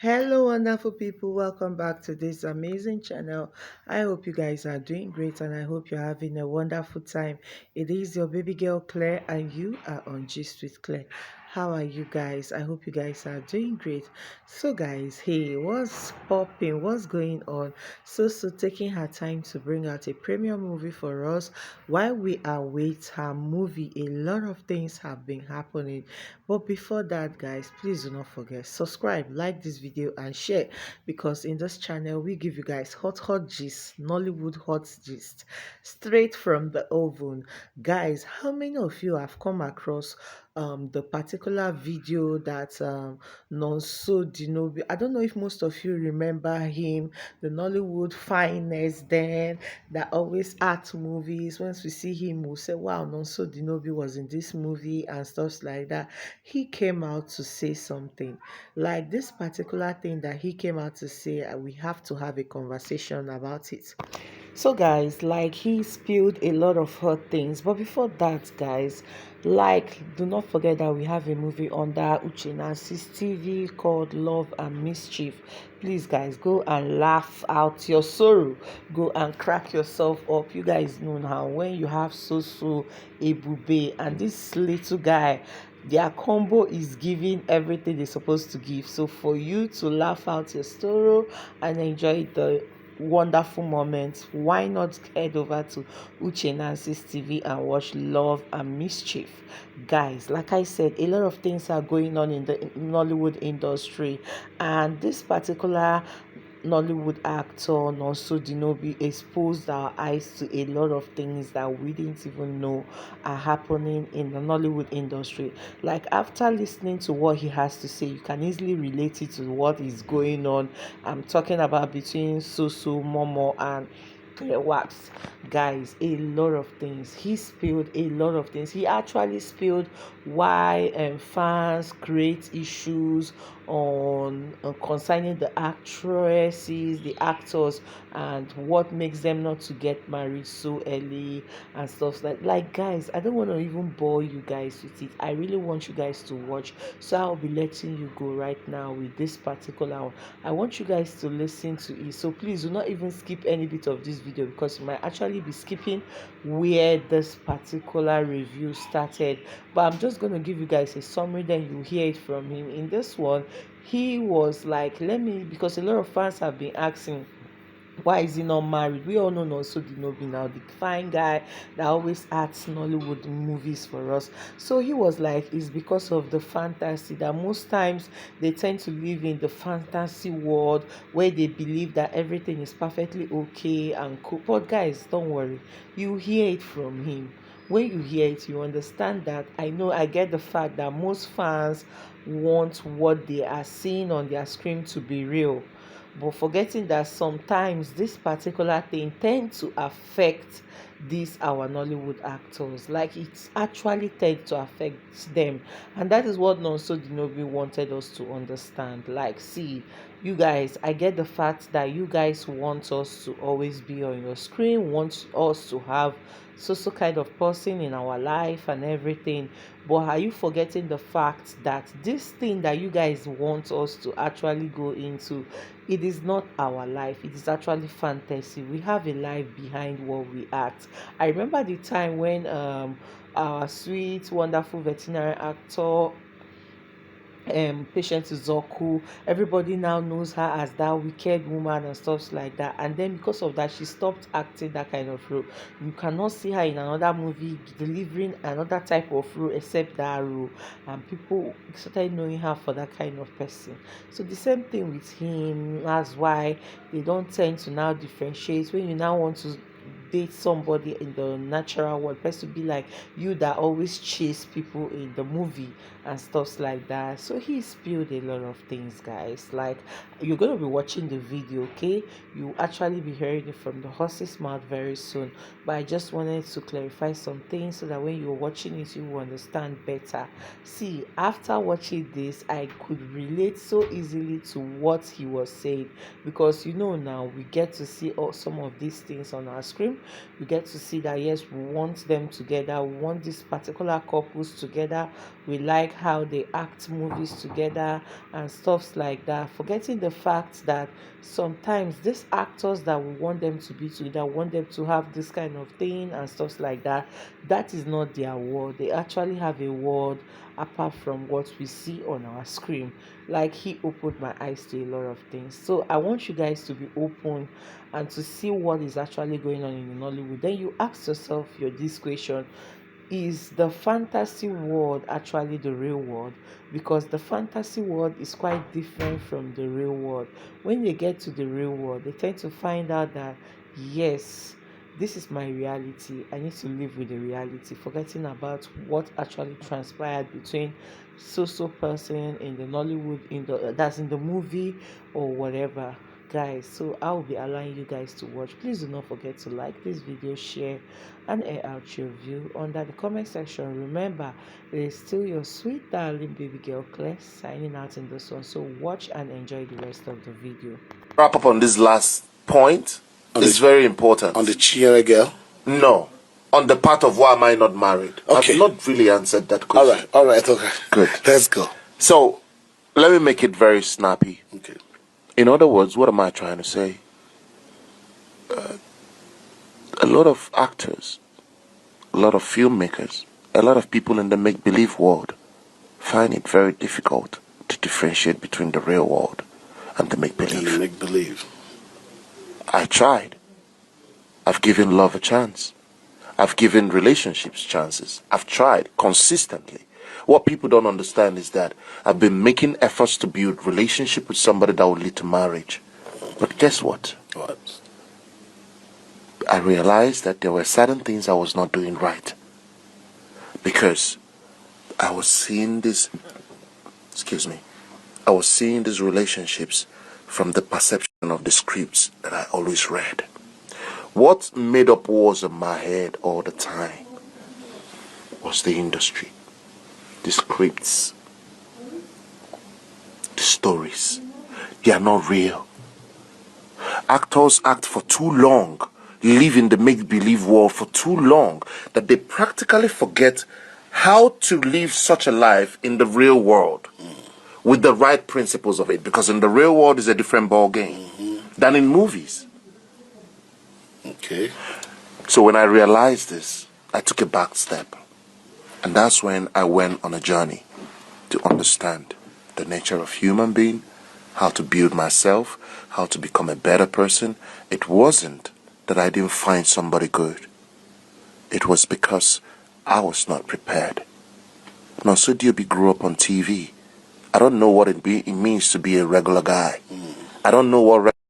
Hello, wonderful people. Welcome back to this amazing channel. I hope you guys are doing great and I hope you're having a wonderful time. It is your baby girl Claire, and you are on Gist with Claire. How are you guys? I hope you guys are doing great. So, guys, hey, what's popping? What's going on? So taking her time to bring out a premium movie for us while we await her movie. A lot of things have been happening, but before that, guys, please do not forget subscribe, like this video and share, because in this channel we give you guys hot gist, Nollywood hot gist, straight from the oven. Guys, how many of you have come across the particular video that Nonso Dinobi? I don't know if most of you remember him, the Nollywood finest then, that always act movies. Once we see him, we'll say, wow, Nonso Dinobi was in this movie and stuff like that. He came out to say something. Like this particular thing that he came out to say, we have to have a conversation about it. So, guys, like he spilled a lot of hot things. But before that, guys, like do not forget that we have a movie under Uche TV called Love and Mischief. Please, guys, go and laugh out your sorrow. Go and crack yourself up. You guys know now when you have so Ebube and this little guy, their combo is giving everything they're supposed to give. So for you to laugh out your sorrow and enjoy the wonderful moments, why not head over to Uche TV and watch Love and Mischief? Guys, like I said, a lot of things are going on in the Nollywood industry, and this particular Nollywood actor Nonso Dinobi exposed our eyes to a lot of things that we didn't even know are happening in the Nollywood industry. Like after listening to what he has to say, you can easily relate it to what is going on. I'm talking about between Soso, Momo, and Wax. Guys, a lot of things. He spilled a lot of things. He actually spilled why fans create issues on concerning the actresses, the actors, and what makes them not to get married so early and stuff like guys, I don't want to even bore you guys with it. I really want you guys to watch, so I'll be letting you go right now with this particular one. I want you guys to listen to it, so please do not even skip any bit of this video, because you might actually be skipping where this particular review started. But I'm just going to give you guys a summary, then you hear it from him. In this one, he was like, let me, because a lot of fans have been asking, why is he not married? We all know Nonso Dinobi now, the fine guy that always acts Nollywood movies for us. So he was like, it's because of the fantasy that most times they tend to live in the fantasy world where they believe that everything is perfectly okay and cool. But guys, don't worry, you hear it from him. When you hear it, you understand that I get the fact that most fans want what they are seeing on their screen to be real, but forgetting that sometimes this particular thing tend to affect these our Nollywood actors. Like it's actually tend to affect them, and that is what Nonso Dinobi wanted us to understand. Like, see, you guys, I get the fact that you guys want us to always be on your screen, want us to have so kind of person in our life and everything, but are you forgetting the fact that this thing that you guys want us to actually go into, it is not our life, it is actually fantasy. We have a life behind what we act. I remember the time when our sweet wonderful veterinary actor Patient Zoku, everybody now knows her as that wicked woman and stuff like that, and then because of that she stopped acting that kind of role. You cannot see her in another movie delivering another type of role except that role, and people started knowing her for that kind of person. So the same thing with him. That's why they don't tend to now differentiate. When you now want to date somebody in the natural world, person be like you that always chase people in the movie and stuff like that. So he spilled a lot of things, guys. Like, you're going to be watching the video, okay? You actually be hearing it from the horse's mouth very soon, but I just wanted to clarify some things so that when you're watching it you will understand better. See, after watching this, I could relate so easily to what he was saying, because now we get to see some of these things on our screen. We get to see that yes, we want them together, we want these particular couples together, We like how they act movies together and stuffs like that, forgetting the fact that sometimes these actors that we want them to be together, want them to have this kind of thing and stuffs like that, that is not their world. They actually have a world apart from what we see on our screen. Like, he opened my eyes to a lot of things. So I want you guys to be open and to see what is actually going on in Nollywood. Then you ask yourself this question: is the fantasy world actually the real world? Because the fantasy world is quite different from the real world. When they get to the real world, they tend to find out that, yes, this is my reality, I need to live with the reality, forgetting about what actually transpired between so person in the Nollywood, in the that's in the movie or whatever, guys. So I will be allowing you guys to watch. Please do not forget to like this video, share, and air out your view under the comment section. Remember, it is still your sweet darling baby girl Claire signing out in this one. So watch and enjoy the rest of the video. Wrap up on this last point. It's very important. On the Chiara girl? No. On the part of why am I not married? Okay. I've not really answered that question. All right, okay. Good. Let's go. So, let me make it very snappy. Okay. In other words, what am I trying to say? A lot of actors, a lot of filmmakers, a lot of people in the make-believe world find it very difficult to differentiate between the real world and the make-believe. And the make-believe. I tried. I've given love a chance. I've given relationships chances. I've tried consistently. What people don't understand is that I've been making efforts to build relationship with somebody that will lead to marriage. But guess what? What? I realized that there were certain things I was not doing right. Because I was seeing this, I was seeing these relationships from the perception of the scripts that I always read. What made up wars in my head all the time was the industry, the scripts, the stories. They are not real. Actors act for too long, live in the make-believe world for too long, that they practically forget how to live such a life in the real world with the right principles of it. Because in the real world is a different ball game than in movies. Okay. So when I realized this, I took a back step. And that's when I went on a journey to understand the nature of human being, how to build myself, how to become a better person. It wasn't that I didn't find somebody good. It was because I was not prepared. Nonso Diobi grew up on TV. I don't know what it means to be a regular guy. I don't know what